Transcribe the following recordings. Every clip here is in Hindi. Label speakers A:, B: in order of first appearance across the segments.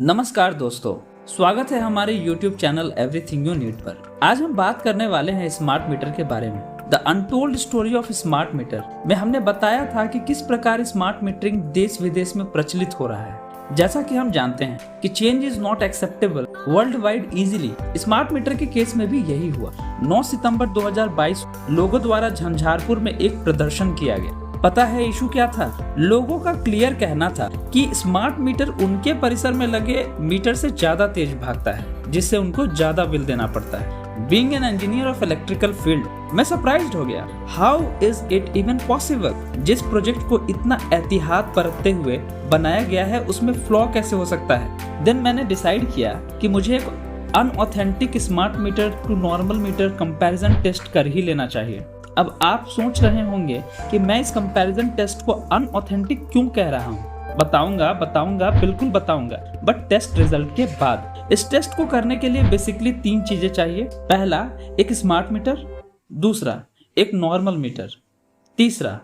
A: नमस्कार दोस्तों, स्वागत है हमारे YouTube channel everything you need पर। आज हम बात करने वाले हैं स्मार्ट मीटर के बारे में। The untold story of smart meter में हमने बताया था कि किस प्रकार स्मार्ट मीटरिंग देश विदेश में प्रचलित हो रहा है। जैसा कि हम जानते हैं कि change is not acceptable world wide easily, smart meter के केस में भी यही हुआ। 9 सितंबर 2022 लोगों द्वारा झंझारपुर में एक प्रदर्शन किया गया। पता है इशू क्या था? लोगों का क्लियर कहना था कि स्मार्ट मीटर उनके परिसर में लगे मीटर से ज्यादा तेज भागता है, जिससे उनको ज्यादा बिल देना पड़ता है। Being an engineer of electrical field, मैं सरप्राइज्ड हो गया। How is it even possible? जिस प्रोजेक्ट को इतना एहतियात बरतते हुए बनाया गया है, उसमें फ्लॉ कैसे हो सकता है? देन मैंने डिसाइड किया कि मुझे एक unauthentic smart meter to normal meter comparison test कर ही लेना चाहिए। अब आप सोच रहे होंगे कि मैं इस कंपैरिजन टेस्ट को अनऑथेंटिक क्यों कह रहा हूँ। बताऊंगा, बिल्कुल बताऊंगा, बट टेस्ट रिजल्ट के बाद। इस टेस्ट को करने के लिए बेसिकली 3 चीजें चाहिए। पहला, एक स्मार्ट मीटर। दूसरा, एक नॉर्मल मीटर। तीसरा,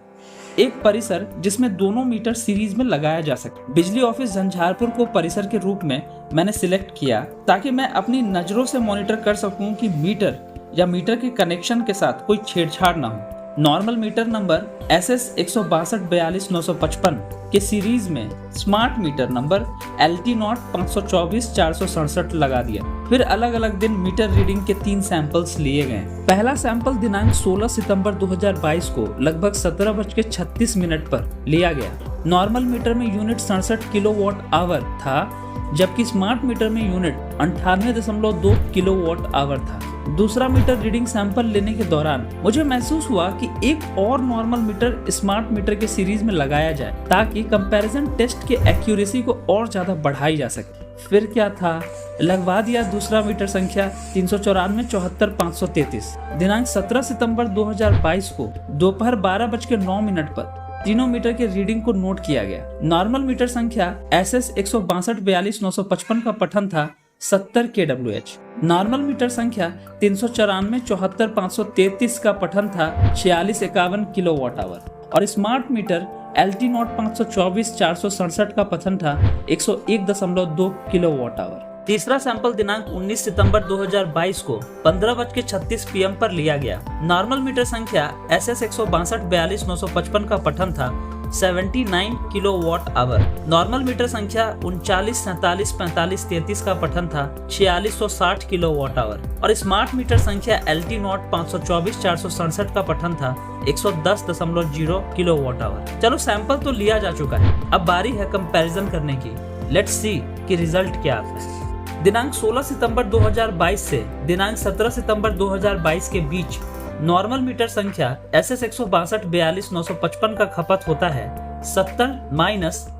A: एक परिसर जिसमें दोनों मीटर सीरीज में लगाया जा सके। बिजली ऑफिस झंझारपुर को परिसर के रूप में मैंने सिलेक्ट किया ताकि मैं अपनी नजरों से मॉनिटर कर सकूं कि मीटर या मीटर के कनेक्शन के साथ कोई छेड़छाड़ ना हो। नॉर्मल मीटर नंबर SS 162 के सीरीज में smart meter number LT not 524 467 लगा दिया। फिर अलग अलग दिन मीटर रीडिंग के 3 सैंपल्स लिए गए। पहला सैंपल दिनांक 16 सितंबर 2022 को लगभग 17:36 पर लिया गया। नॉर्मल मीटर में यूनिट 67 किलोवाट आवर था, जबकि स्मार्ट मीटर में यूनिट 98.2 किलोवाट आवर था। दूसरा मीटर रीडिंग सैंपल लेने के दौरान मुझे महसूस हुआ कि एक और नॉर्मल मीटर स्मार्ट मीटर के सीरीज में लगाया जाए ताकि कंपैरिजन टेस्ट के एक्यूरेसी को और ज्यादा बढ़ाई जा सके। फिर क्या था, लगवा दिया दूसरा मीटर संख्या 394 74 533। दिनांक 17 सितंबर 2022 को दोपहर 12:09 पर तीनों मीटर के रीडिंग को नोट किया गया। नॉर्मल मीटर संख्या SS 162 42 955 का पठन था 70 kWh। नॉर्मल मीटर संख्या 394 74 533 का पठन था 46 51 किलोवाट आवर और स्मार्ट मीटर LT नॉट 524 467 का पठन था 101.2 किलोवाट आवर। तीसरा सैंपल दिनांक 19 सितंबर 2022 को 15:36 PM पर लिया गया। नॉर्मल मीटर संख्या SS 162 42 955 का पठन था 79 किलोवाट आवर। नॉर्मल मीटर संख्या 39 47 45 33 का पठन था 4660 किलोवाट आवर और स्मार्ट मीटर संख्या LT नॉट 524 467 का पठन था 110.0 किलोवाट आवर। चलो सैंपल तो लिया जा चुका है, अब बारी है कंपैरिजन करने की। लेट्स सी कि रिजल्ट क्या आता है। दिनांक 16 सितंबर 2022 से दिनांक 17 सितंबर 2022 के बीच नॉर्मल मीटर संख्या SS 162 42 955 का खपत होता है 70 -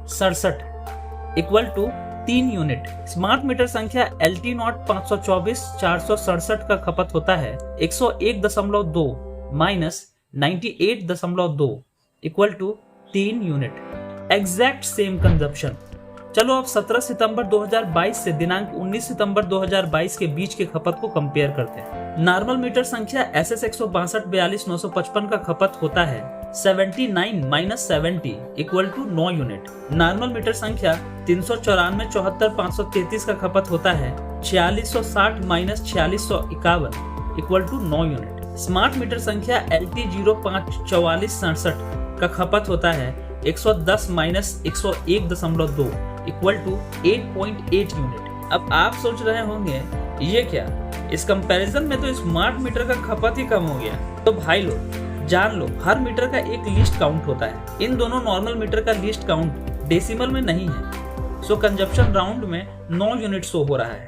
A: 67 equal to 3 unit. Smart meter संख्या LT नॉट 524 467 का खपत होता है 101.2 - 98.2 equal to 3 unit. Exact same consumption. चलो अब 17 सितंबर 2022 से दिनांक 19 सितंबर 2022 के बीच के खपत को कंपेयर करते हैं। नॉर्मल मीटर संख्या SS 162 42 955 का खपत होता है 79 - 70 equal to 9 unit. Normal meter संख्या 394 74 533 का खपत होता है 4660 - 4651 equal to 9 unit. Smart meter संख्या LT 05 44 67 का खपत होता है 110 - 101.2 इक्वल टू 8.8 यूनिट। अब आप सोच रहे होंगे ये क्या, इस कंपैरिजन में तो स्मार्ट मीटर का खपत ही कम हो गया। तो भाई लोग जान लो, हर मीटर का एक लीस्ट काउंट होता है। इन दोनों नॉर्मल मीटर का लीस्ट काउंट डेसिमल में नहीं है, सो कंजप्शन राउंड में 9 यूनिट शो हो रहा है।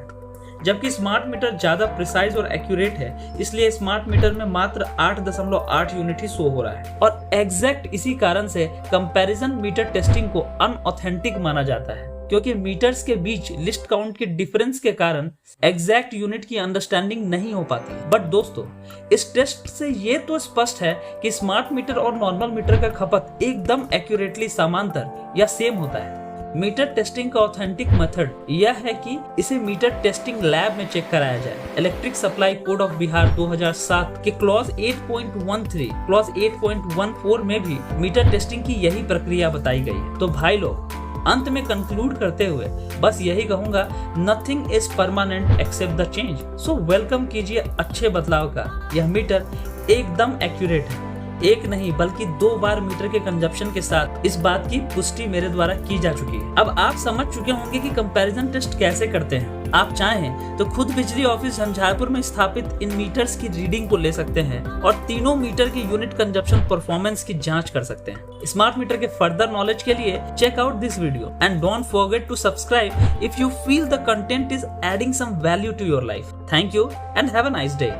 A: जबकि स्मार्ट मीटर ज्यादा प्रिसाइज और एक्यूरेट है, इसलिए स्मार्ट मीटर में मात्र 8.8 यूनिट ही शो हो रहा है। और एग्जैक्ट इसी कारण से कंपैरिजन मीटर टेस्टिंग को अनऑथेंटिक माना जाता है, क्योंकि मीटर्स के बीच लिस्ट काउंट के डिफरेंस के कारण एग्जैक्ट यूनिट की अंडरस्टैंडिंग नहीं हो पाती। बट दोस्तों, इस टेस्ट से ये तो स्पष्ट है कि स्मार्ट मीटर और नॉर्मल मीटर का खपत एकदम एक्यूरेटली समांतर या सेम होता है। मीटर टेस्टिंग का ऑथेंटिक मेथड यह है कि इसे मीटर टेस्टिंग लैब में चेक कराया जाए। Electric supply code of Bihar 2007 के क्लॉज 8.13 क्लॉज 8.14 में भी मीटर टेस्टिंग की यही प्रक्रिया बताई गई है। तो भाई लोग, अंत में कंक्लूड करते हुए बस यही कहूंगा, nothing is permanent except the change. So welcome कीजिए अच्छे बदलाव का। यह मीटर एकदम एक्यूरेट है, एक नहीं बल्कि 2 बार मीटर के कंजप्शन के साथ इस बात की पुष्टि मेरे द्वारा की जा चुकी है। अब आप समझ चुके होंगे कि कंपैरिजन टेस्ट कैसे करते हैं। आप चाहें तो खुद बिजली ऑफिस झंझारपुर में स्थापित इन मीटर्स की रीडिंग को ले सकते हैं और तीनों मीटर की यूनिट कंजप्शन परफॉर्मेंस की जांच कर सकते हैं। स्मार्ट मीटर के फर्दर नॉलेज के लिए check out this video and don't forget to subscribe if you feel the content is adding some value to your life. Thank you and have a nice day.